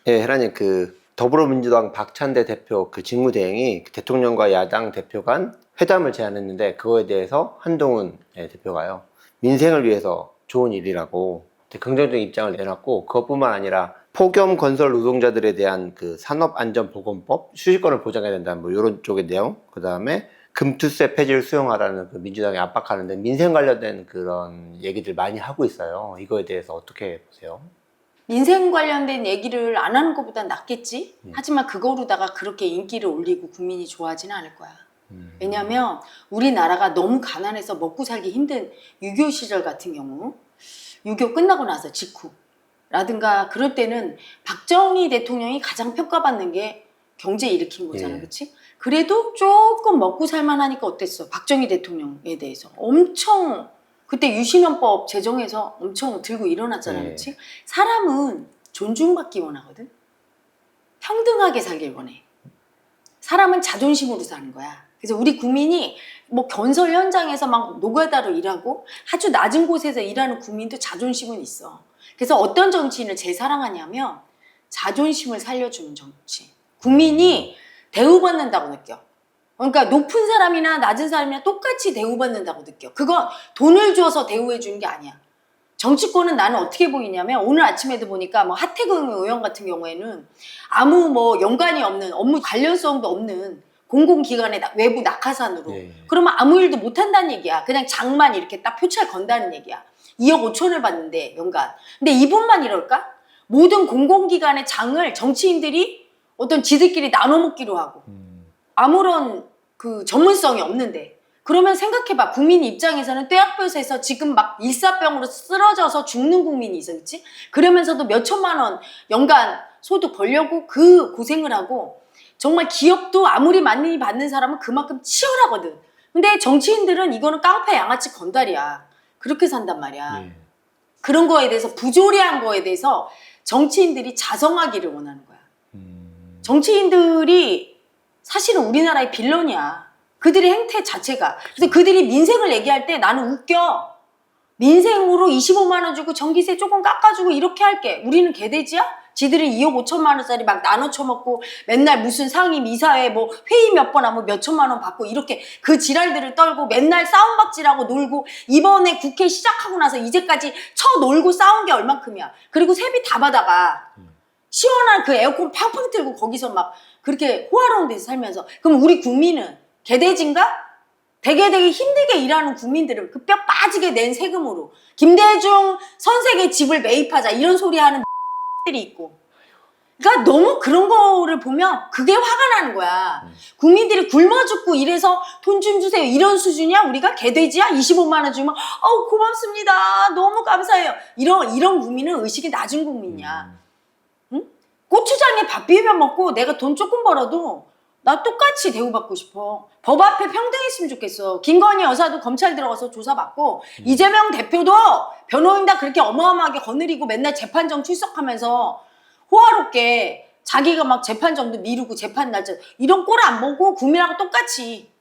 예, 혜란님, 더불어민주당 박찬대 대표 직무대행이 대통령과 야당 대표 간 회담을 제안했는데, 그거에 대해서 한동훈 대표가요, 민생을 위해서 좋은 일이라고 긍정적인 입장을 내놨고, 그것뿐만 아니라 폭염 건설 노동자들에 대한 산업안전보건법 휴식권을 보장해야 된다, 뭐 이런 쪽의 내용, 그 다음에 금투세 폐지를 수용하라는 민주당이 압박하는데, 민생 관련된 그런 얘기들 많이 하고 있어요. 이거에 대해서 어떻게 보세요? 민생 관련된 얘기를 안 하는 것보단 낫겠지? 하지만 그거로다가 그렇게 인기를 올리고 국민이 좋아하지는 않을 거야. 왜냐면 우리나라가 너무 가난해서 먹고 살기 힘든 6.25 시절 같은 경우, 6.25 끝나고 나서 직후라든가 그럴 때는 박정희 대통령이 가장 평가받는 게 경제 일으킨 거잖아. 그치? 그래도 조금 먹고 살만하니까 어땠어? 박정희 대통령에 대해서 엄청 그때 유신헌법 제정해서 엄청 들고 일어났잖아. 그치? 사람은 존중받기 원하거든. 평등하게 살길 원해. 사람은 자존심으로 사는 거야. 그래서 우리 국민이 뭐 건설 현장에서 막 노가다로 일하고 아주 낮은 곳에서 일하는 국민도 자존심은 있어. 그래서 어떤 정치인을 제일 사랑하냐면 자존심을 살려주는 정치. 국민이 대우받는다고 느껴. 그러니까 높은 사람이나 낮은 사람이나 똑같이 대우받는다고 느껴. 그건 돈을 줘서 대우해 주는 게 아니야. 정치권은 나는 어떻게 보이냐면 오늘 아침에도 보니까 뭐 하태경 의원 같은 경우에는 아무 뭐 연관이 없는 업무 관련성도 없는 공공기관의 외부 낙하산으로 그러면 아무 일도 못한다는 얘기야. 그냥 장만 이렇게 딱 표창 건다는 얘기야. 2억 5천을 받는데 연간. 근데 이분만 이럴까? 모든 공공기관의 장을 정치인들이 어떤 지들끼리 나눠 먹기로 하고 아무런 전문성이 없는데 그러면 생각해봐. 국민 입장에서는 떼약볕에서 지금 막 일사병으로 쓰러져서 죽는 국민이 있어. 그치? 그러면서도 몇 천만 원 연간 소득 벌려고 그 고생을 하고 정말 기업도 아무리 많이 받는 사람은 그만큼 치열하거든. 근데 정치인들은 이거는 깡패 양아치 건달이야. 그렇게 산단 말이야. 그런 거에 대해서 부조리한 거에 대해서 정치인들이 자성하기를 원하는 거야. 정치인들이 사실은 우리나라의 빌런이야. 그들의 행태 자체가. 그래서 그들이 민생을 얘기할 때 나는 웃겨. 민생으로 25만 원 주고 전기세 조금 깎아주고 이렇게 할게. 우리는 개돼지야? 지들이 2억 5천만 원짜리 막 나눠 쳐먹고 맨날 무슨 상임 이사회 뭐 회의 몇 번 하면 몇 천만 원 받고 이렇게 그 지랄들을 떨고 맨날 싸움박질하고 놀고 이번에 국회 시작하고 나서 이제까지 쳐놀고 싸운 게 얼만큼이야. 그리고 세비 다 받아가. 시원한 그 에어컨 팡팡 틀고 거기서 막 그렇게 호화로운 데서 살면서 그럼 우리 국민은 개돼지인가? 되게 힘들게 일하는 국민들은 그 뼈 빠지게 낸 세금으로 김대중 선생의 집을 매입하자 이런 소리 하는 들이 있고 그러니까 너무 그런 거를 보면 그게 화가 나는 거야. 국민들이 굶어 죽고 이래서 돈 좀 주세요 이런 수준이야? 우리가 개돼지야? 25만 원 주면 고맙습니다 너무 감사해요 이런 국민은 의식이 낮은 국민이야. 응? 고추장에 밥 비벼 먹고 내가 돈 조금 벌어도 나 똑같이 대우받고 싶어. 법 앞에 평등했으면 좋겠어. 김건희 여사도 검찰 들어가서 조사받고 이재명 대표도 변호인 다 그렇게 어마어마하게 거느리고 맨날 재판정 출석하면서 호화롭게 자기가 막 재판정도 미루고 재판 날짜 이런 꼴 안 보고 국민하고 똑같이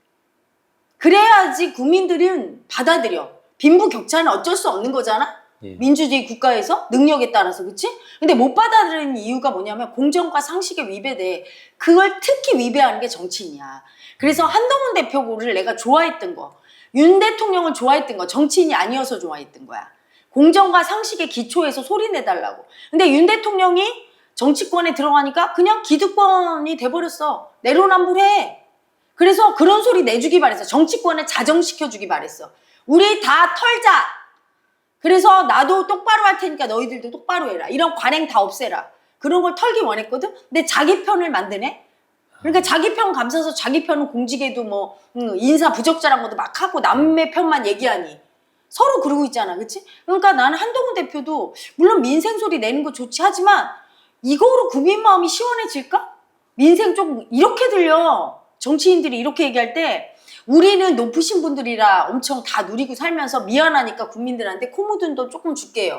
그래야지 국민들은 받아들여. 빈부격차는 어쩔 수 없는 거잖아. 민주주의 국가에서 능력에 따라서 그치? 근데 못 받아들이는 이유가 뭐냐면 공정과 상식에 위배돼. 그걸 특히 위배하는 게 정치인이야. 그래서 한동훈 대표를 내가 좋아했던 거 윤 대통령을 좋아했던 거 정치인이 아니어서 좋아했던 거야. 공정과 상식의 기초에서 소리 내달라고. 근데 윤 대통령이 정치권에 들어가니까 그냥 기득권이 돼버렸어. 내로남불해. 그래서 그런 소리 내주기 바랬어. 정치권을 자정시켜주기 바랬어. 우리 다 털자. 그래서 나도 똑바로 할 테니까 너희들도 똑바로 해라. 이런 관행 다 없애라. 그런 걸 털기 원했거든? 근데 자기 편을 만드네? 그러니까 자기 편 감싸서 자기 편은 공직에도 뭐 인사 부적절한 것도 막 하고 남의 편만 얘기하니 서로 그러고 있잖아. 그치? 그러니까 나는 한동훈 대표도 물론 민생 소리 내는 거 좋지 하지만 이거로 국민 마음이 시원해질까? 민생 좀 이렇게 들려. 정치인들이 이렇게 얘기할 때 우리는 높으신 분들이라 엄청 다 누리고 살면서 미안하니까 국민들한테 코 묻은 돈 조금 줄게요.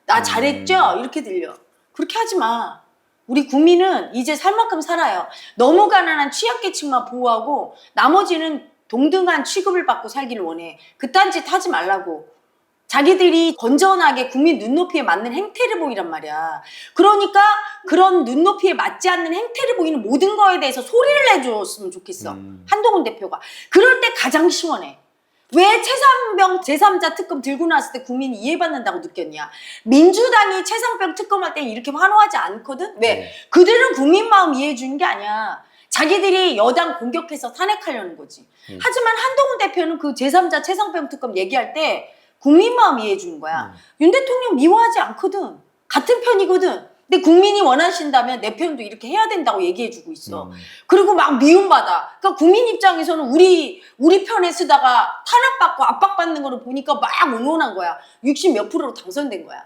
나 잘했죠? 이렇게 들려. 그렇게 하지 마. 우리 국민은 이제 살 만큼 살아요. 너무 가난한 취약계층만 보호하고 나머지는 동등한 취급을 받고 살기를 원해. 그딴 짓 하지 말라고. 자기들이 건전하게 국민 눈높이에 맞는 행태를 보이란 말이야. 그러니까 그런 눈높이에 맞지 않는 행태를 보이는 모든 거에 대해서 소리를 내줬으면 좋겠어. 한동훈 대표가. 그럴 때 가장 시원해. 왜 최상병 제3자 특검 들고 나왔을 때 국민이 이해받는다고 느꼈냐. 민주당이 최상병 특검할 때 이렇게 환호하지 않거든. 왜? 네. 그들은 국민 마음 이해해 주는 게 아니야. 자기들이 여당 공격해서 탄핵하려는 거지. 하지만 한동훈 대표는 그 제3자 최상병 특검 얘기할 때 국민 마음 이해해 주는 거야. 윤 대통령 미워하지 않거든. 같은 편이거든. 근데 국민이 원하신다면 내 편도 이렇게 해야 된다고 얘기해 주고 있어. 그리고 막 미움받아. 그러니까 국민 입장에서는 우리 편에 쓰다가 탄압받고 압박받는 거를 보니까 막 응원한 거야. 60 몇 프로로 당선된 거야.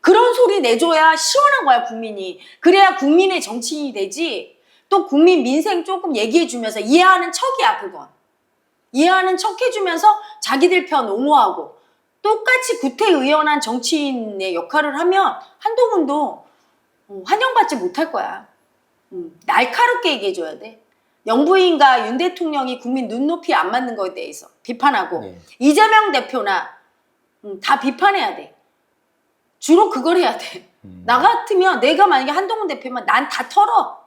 그런 소리 내줘야 시원한 거야, 국민이. 그래야 국민의 정치인이 되지. 또 국민 민생 조금 얘기해 주면서 이해하는 척이야, 그건. 이해하는 척 해주면서 자기들 편 옹호하고 똑같이 구태의연한 정치인의 역할을 하면 한동훈도 환영받지 못할 거야. 날카롭게 얘기해줘야 돼. 영부인과 윤 대통령이 국민 눈높이에 안 맞는 거에 대해서 비판하고 네. 이재명 대표나 다 비판해야 돼. 주로 그걸 해야 돼. 나 같으면 내가 만약에 한동훈 대표면 난 다 털어.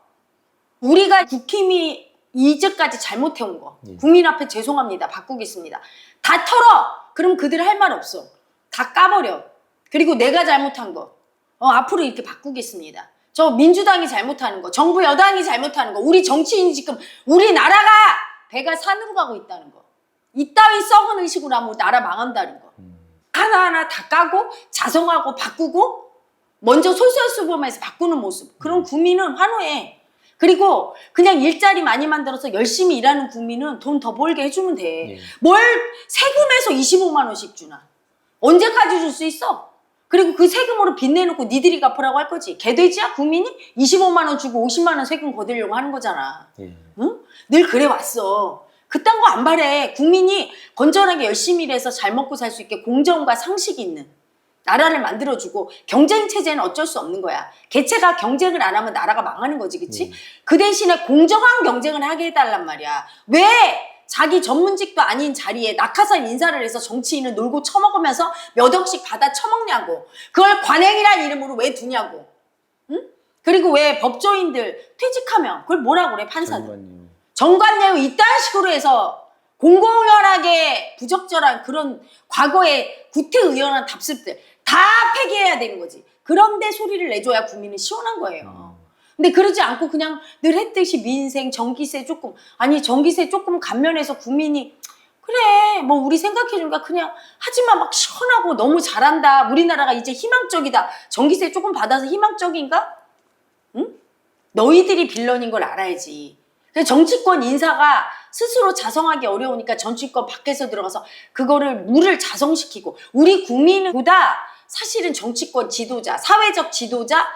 우리가 국힘이 이제까지 잘못해온 거 국민 앞에 죄송합니다. 바꾸겠습니다. 다 털어. 그럼 그들 할 말 없어. 다 까버려. 그리고 내가 잘못한 거 앞으로 이렇게 바꾸겠습니다. 저 민주당이 잘못하는 거, 정부 여당이 잘못하는 거, 우리 정치인이 지금 우리나라가 배가 산으로 가고 있다는 거. 이따위 썩은 의식으로 하면 나라 망한다는 거. 하나하나 다 까고 자성하고 바꾸고 먼저 솔선수범해서 바꾸는 모습. 그런 국민은 환호해. 그리고 그냥 일자리 많이 만들어서 열심히 일하는 국민은 돈 더 벌게 해주면 돼. 뭘 세금에서 25만 원씩 주나. 언제까지 줄 수 있어? 그리고 그 세금으로 빚내놓고 니들이 갚으라고 할 거지. 개돼지야 국민이? 25만 원 주고 50만 원 세금 거두려고 하는 거잖아. 응? 늘 그래 왔어. 그딴 거 안 바래. 국민이 건전하게 열심히 일해서 잘 먹고 살 수 있게 공정과 상식이 있는 나라를 만들어주고 경쟁 체제는 어쩔 수 없는 거야. 개체가 경쟁을 안 하면 나라가 망하는 거지, 그치? 그 대신에 공정한 경쟁을 하게 해달란 말이야. 왜 자기 전문직도 아닌 자리에 낙하산 인사를 해서 정치인을 놀고 처먹으면서 몇 억씩 받아 처먹냐고. 그걸 관행이란 이름으로 왜 두냐고. 응? 그리고 왜 법조인들 퇴직하면 그걸 뭐라고 그래, 판사는. 정관예우 이딴 식으로 해서 공공연하게 부적절한 그런 과거의 구태의연한 답습들 다 폐기해야 되는 거지. 그런데 소리를 내줘야 국민은 시원한 거예요. 근데 그러지 않고 그냥 늘 했듯이 민생, 전기세 조금, 아니 전기세 조금 감면해서 국민이 그래 뭐 우리 생각해주니까 그냥 하지만 막 시원하고 너무 잘한다. 우리나라가 이제 희망적이다. 전기세 조금 받아서 희망적인가? 응? 너희들이 빌런인 걸 알아야지. 정치권 인사가 스스로 자성하기 어려우니까 정치권 밖에서 들어가서 그거를 물을 자성시키고 우리 국민보다 사실은 정치권 지도자, 사회적 지도자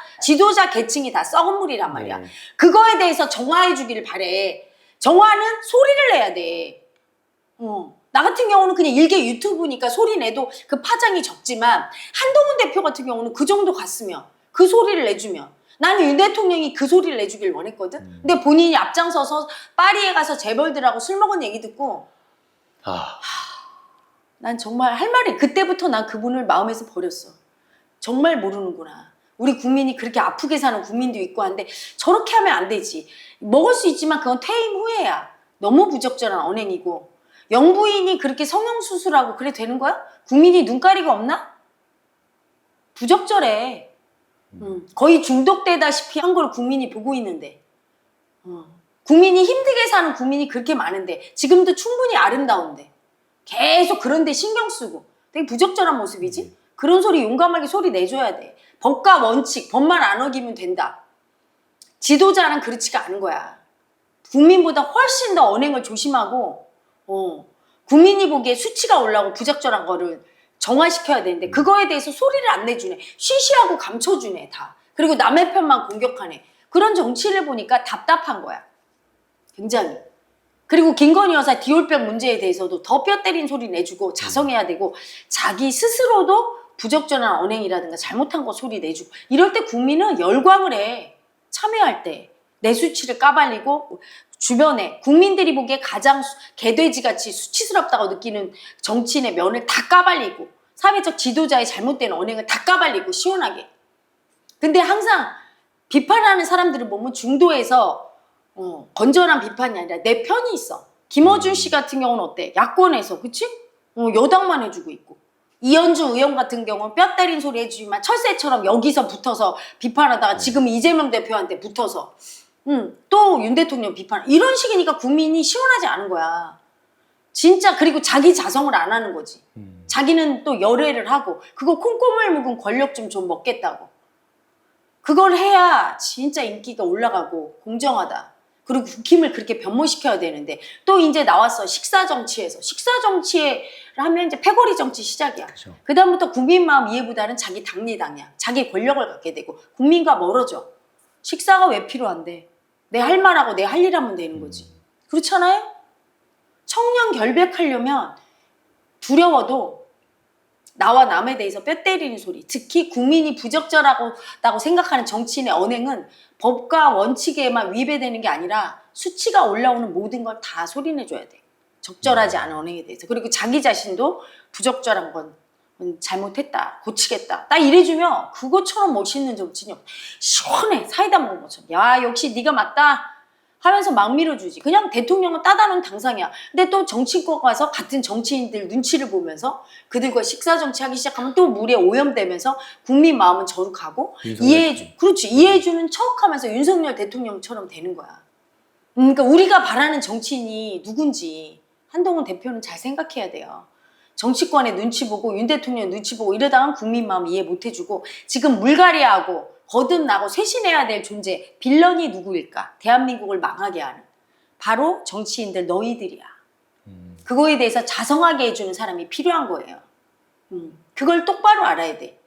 계층이 다 썩은 물이란 말이야. 그거에 대해서 정화해 주기를 바래. 정화는 소리를 내야 돼. 나 같은 경우는 그냥 일개 유튜브니까 소리 내도 그 파장이 적지만 한동훈 대표 같은 경우는 그 정도 갔으면 그 소리를 내주면 나는 윤 대통령이 그 소리를 내주길 원했거든. 근데 본인이 앞장서서 파리에 가서 재벌들하고 술 먹은 얘기 듣고 난 정말 할 말이 그때부터 난 그분을 마음에서 버렸어. 정말 모르는구나. 우리 국민이 그렇게 아프게 사는 국민도 있고 한데 저렇게 하면 안 되지. 먹을 수 있지만 그건 퇴임 후에야. 너무 부적절한 언행이고 영부인이 그렇게 성형수술하고 그래 되는 거야? 국민이 눈가리가 없나? 부적절해. 거의 중독되다시피 한 걸 국민이 보고 있는데 국민이 힘들게 사는 국민이 그렇게 많은데 지금도 충분히 아름다운데 계속 그런 데 신경 쓰고 되게 부적절한 모습이지? 그런 소리 용감하게 소리 내줘야 돼. 법과 원칙, 법만 안 어기면 된다. 지도자는 그렇지가 않은 거야. 국민보다 훨씬 더 언행을 조심하고 국민이 보기에 수치가 올라오고 부적절한 거를 정화시켜야 되는데 그거에 대해서 소리를 안 내주네. 쉬쉬하고 감춰주네 다. 그리고 남의 편만 공격하네. 그런 정치를 보니까 답답한 거야. 굉장히. 그리고 김건희 여사 디올백 문제에 대해서도 더 뼈 때린 소리 내주고 자성해야 되고 자기 스스로도 부적절한 언행이라든가 잘못한 거 소리 내주고 이럴 때 국민은 열광을 해. 참여할 때. 내 수치를 까발리고 주변에 국민들이 보기에 가장 개돼지같이 수치스럽다고 느끼는 정치인의 면을 다 까발리고 사회적 지도자의 잘못된 언행을 다 까발리고 시원하게. 근데 항상 비판하는 사람들을 보면 중도에서 건전한 비판이 아니라 내 편이 있어. 김어준 씨 같은 경우는 어때? 야권에서 그치? 여당만 해주고 있고. 이현주 의원 같은 경우는 뼈 때린 소리 해주지만 철새처럼 여기서 붙어서 비판하다가 지금 이재명 대표한테 붙어서 또 윤 대통령 비판. 이런 식이니까 국민이 시원하지 않은 거야. 진짜. 그리고 자기 자성을 안 하는 거지. 자기는 또 열애를 하고 그거 콩고물 묵은 권력 좀 먹겠다고. 그걸 해야 진짜 인기가 올라가고 공정하다. 그리고 국힘을 그렇게 변모시켜야 되는데 또 이제 나왔어. 식사정치에서. 식사정치를 하면 이제 패거리 정치 시작이야. 그렇죠. 그다음부터 국민 마음 이해보다는 자기 당리당이야. 자기 권력을 갖게 되고 국민과 멀어져. 식사가 왜 필요한데? 내 할 말하고 내 할 일 하면 되는 거지. 그렇잖아요? 청년 결백하려면 두려워도 나와 남에 대해서 뼈 때리는 소리, 특히 국민이 부적절하다고 생각하는 정치인의 언행은 법과 원칙에만 위배되는 게 아니라 수치가 올라오는 모든 걸 다 소리내줘야 돼. 적절하지 않은 언행에 대해서. 그리고 자기 자신도 부적절한 건 잘못했다, 고치겠다. 딱 이래주면 그것처럼 멋있는 정치인이 없어. 시원해. 사이다 먹은 것처럼. 야, 역시 네가 맞다 하면서 막 밀어주지. 그냥 대통령은 따다놓은 당상이야. 근데 또 정치권 가서 같은 정치인들 눈치를 보면서 그들과 식사 정치하기 시작하면 또 물에 오염되면서 국민 마음은 저로 가고 그렇지. 이해해주는 척하면서 윤석열 대통령처럼 되는 거야. 그러니까 우리가 바라는 정치인이 누군지 한동훈 대표는 잘 생각해야 돼요. 정치권의 눈치 보고 윤 대통령 눈치 보고 이러다가 국민 마음 이해 못 해주고 지금 물갈이하고 거듭나고 쇄신해야 될 존재 빌런이 누구일까? 대한민국을 망하게 하는 바로 정치인들 너희들이야. 그거에 대해서 자성하게 해주는 사람이 필요한 거예요. 그걸 똑바로 알아야 돼.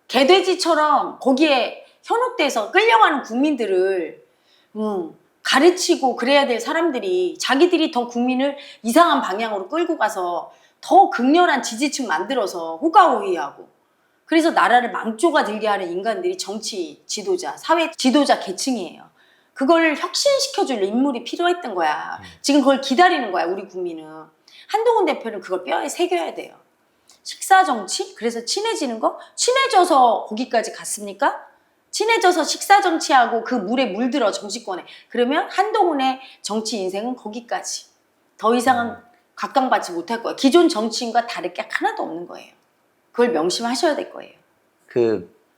개돼지처럼 거기에 현혹돼서 끌려가는 국민들을 가르치고 그래야 될 사람들이 자기들이 더 국민을 이상한 방향으로 끌고 가서 더 극렬한 지지층 만들어서 호가호위하고 그래서 나라를 망조가 들게 하는 인간들이 정치 지도자, 사회 지도자 계층이에요. 그걸 혁신시켜줄 인물이 필요했던 거야. 지금 그걸 기다리는 거야, 우리 국민은. 한동훈 대표는 그걸 뼈에 새겨야 돼요. 식사 정치? 그래서 친해지는 거? 친해져서 거기까지 갔습니까? 친해져서 식사 정치하고 그 물에 물들어 정치권에. 그러면 한동훈의 정치 인생은 거기까지. 더 이상은 각광받지 못할 거예요. 기존 정치인과 다를 게 하나도 없는 거예요. 그걸 명심하셔야 될 거예요.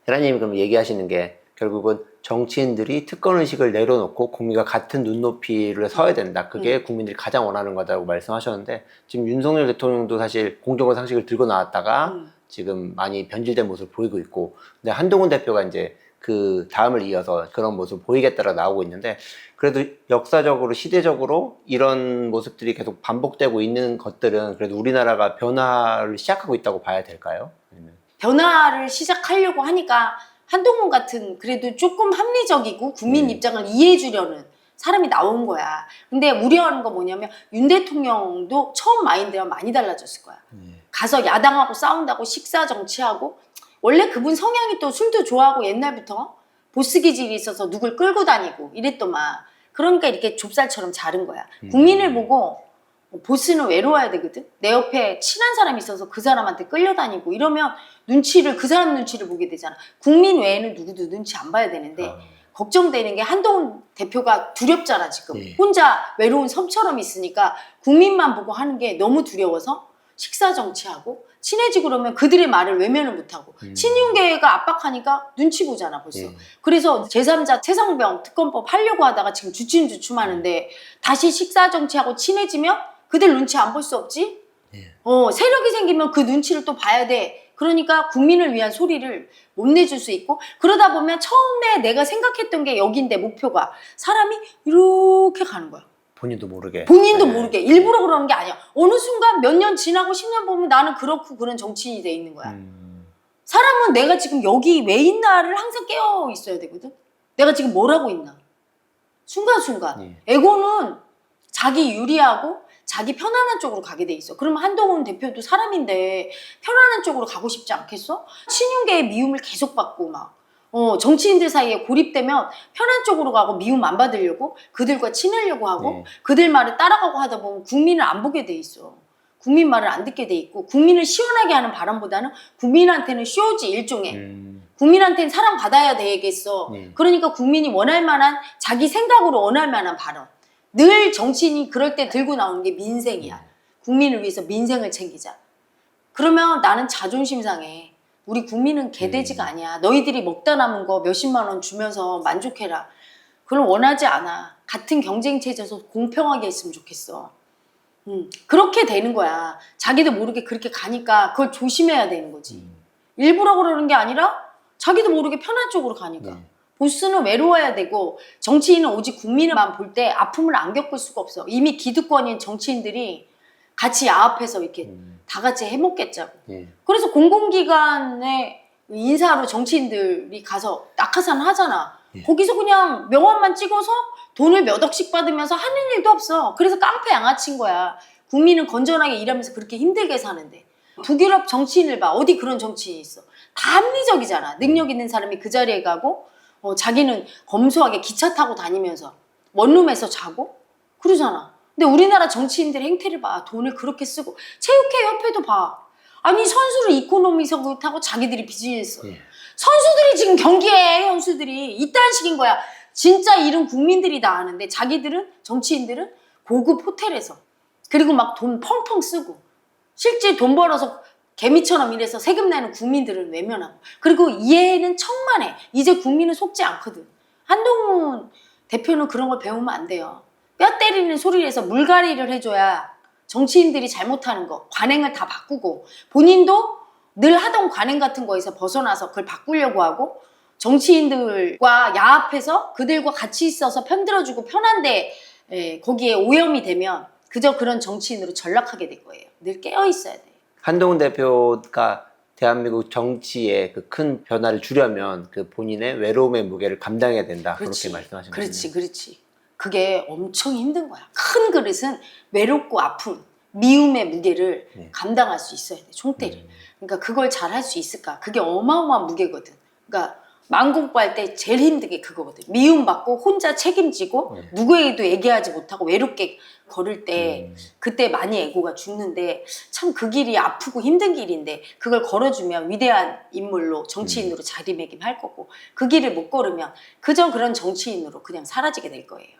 혜라님이 그럼 얘기하시는 게 결국은 정치인들이 특권의식을 내려놓고 국민과 같은 눈높이를 서야 된다. 그게 국민들이 가장 원하는 거다라고 말씀하셨는데 지금 윤석열 대통령도 사실 공정한 상식을 들고 나왔다가 지금 많이 변질된 모습을 보이고 있고 근데 한동훈 대표가 이제 그 다음을 이어서 그런 모습을 보이겠다라고 나오고 있는데 그래도 역사적으로 시대적으로 이런 모습들이 계속 반복되고 있는 것들은 그래도 우리나라가 변화를 시작하고 있다고 봐야 될까요? 아니면... 변화를 시작하려고 하니까 한동훈 같은 그래도 조금 합리적이고 국민 입장을 이해해 주려는 사람이 나온 거야. 근데 우려하는 거 뭐냐면 윤 대통령도 처음 마인드와 많이 달라졌을 거야. 가서 야당하고 싸운다고 식사 정치하고 원래 그분 성향이 또 술도 좋아하고 옛날부터 보스 기질이 있어서 누굴 끌고 다니고 이랬더만. 그러니까 이렇게 좁쌀처럼 자른 거야. 국민을 보고 보스는 외로워야 되거든. 내 옆에 친한 사람이 있어서 그 사람한테 끌려다니고 이러면 그 사람 눈치를 보게 되잖아. 국민 외에는 누구도 눈치 안 봐야 되는데 걱정되는 게 한동훈 대표가 두렵잖아 지금. 혼자 외로운 섬처럼 있으니까 국민만 보고 하는 게 너무 두려워서 식사 정치하고 친해지고 그러면 그들의 말을 외면을 못하고 친윤계가 압박하니까 눈치 보잖아 벌써. 그래서 제3자 태상병 특검법 하려고 하다가 지금 주춤주춤하는데 다시 식사 정치하고 친해지면 그들 눈치 안 볼 수 없지? 세력이 생기면 그 눈치를 또 봐야 돼. 그러니까 국민을 위한 소리를 못 내줄 수 있고 그러다 보면 처음에 내가 생각했던 게 여긴데 목표가 사람이 이렇게 가는 거야. 본인도 모르게. 모르게. 일부러 그러는 게 아니야. 어느 순간 몇 년 지나고 10년 보면 나는 그렇고 그런 정치인이 돼 있는 거야. 사람은 내가 지금 여기 왜 있나를 항상 깨어 있어야 되거든. 내가 지금 뭘 하고 있나. 순간순간. 에고는 자기 유리하고 자기 편안한 쪽으로 가게 돼 있어. 그러면 한동훈 대표도 사람인데 편안한 쪽으로 가고 싶지 않겠어? 친윤계의 미움을 계속 받고 막 정치인들 사이에 고립되면 편한 쪽으로 가고 미움 안 받으려고 그들과 친하려고 하고 그들 말을 따라가고 하다 보면 국민을 안 보게 돼 있어. 국민 말을 안 듣게 돼 있고 국민을 시원하게 하는 발언보다는 국민한테는 쇼지 일종의 국민한테는 사랑받아야 되겠어. 그러니까 국민이 원할 만한 자기 생각으로 원할 만한 발언. 늘 정치인이 그럴 때 들고 나오는 게 민생이야. 국민을 위해서 민생을 챙기자. 그러면 나는 자존심 상해. 우리 국민은 개돼지가 아니야. 너희들이 먹다 남은 거 몇십만 원 주면서 만족해라. 그걸 원하지 않아. 같은 경쟁 체제에서 공평하게 했으면 좋겠어. 그렇게 되는 거야. 자기도 모르게 그렇게 가니까 그걸 조심해야 되는 거지. 일부러 그러는 게 아니라 자기도 모르게 편한 쪽으로 가니까. 보스는 외로워야 되고 정치인은 오직 국민만 볼 때 아픔을 안 겪을 수가 없어. 이미 기득권인 정치인들이 같이 야합해서 이렇게 다 같이 해먹겠자고. 그래서 공공기관의 인사로 정치인들이 가서 낙하산 하잖아. 거기서 그냥 명함만 찍어서 돈을 몇 억씩 받으면서 하는 일도 없어. 그래서 깡패 양아치인 거야. 국민은 건전하게 일하면서 그렇게 힘들게 사는데. 북유럽 정치인을 봐. 어디 그런 정치인이 있어. 다 합리적이잖아. 능력 있는 사람이 그 자리에 가고 자기는 검소하게 기차 타고 다니면서 원룸에서 자고 그러잖아. 근데 우리나라 정치인들의 행태를 봐. 돈을 그렇게 쓰고. 체육회협회도 봐. 아니 선수를 이코노미석을 타고 자기들이 비즈니스. 선수들이 지금 경기해. 선수들이. 이딴 식인 거야. 진짜 일은 국민들이 다 아는데 자기들은 정치인들은 고급 호텔에서 그리고 막 돈 펑펑 쓰고 실제 돈 벌어서 개미처럼 일해서 세금 내는 국민들은 외면하고 그리고 얘는 천만에 이제 국민은 속지 않거든. 한동훈 대표는 그런 걸 배우면 안 돼요. 뼈 때리는 소리를 해서 물갈이를 해줘야 정치인들이 잘못하는 거 관행을 다 바꾸고 본인도 늘 하던 관행 같은 거에서 벗어나서 그걸 바꾸려고 하고 정치인들과 야합해서 그들과 같이 있어서 편들어주고 편한데 거기에 오염이 되면 그저 그런 정치인으로 전락하게 될 거예요. 늘 깨어있어야 돼요. 한동훈 대표가 대한민국 정치의 그 큰 변화를 주려면 그 본인의 외로움의 무게를 감당해야 된다. 그렇지. 그렇게 말씀하신 거예요. 그렇지. 그게 엄청 힘든 거야. 큰 그릇은 외롭고 아픔, 미움의 무게를 감당할 수 있어야 돼. 총대를. 그러니까 그걸 잘 할 수 있을까? 그게 어마어마한 무게거든. 그러니까 망공부할 때 제일 힘든 게 그거거든. 미움받고 혼자 책임지고 누구에게도 얘기하지 못하고 외롭게 걸을 때 그때 많이 에고가 죽는데 참 그 길이 아프고 힘든 길인데 그걸 걸어주면 위대한 인물로 정치인으로 자리매김할 거고 그 길을 못 걸으면 그저 그런 정치인으로 그냥 사라지게 될 거예요.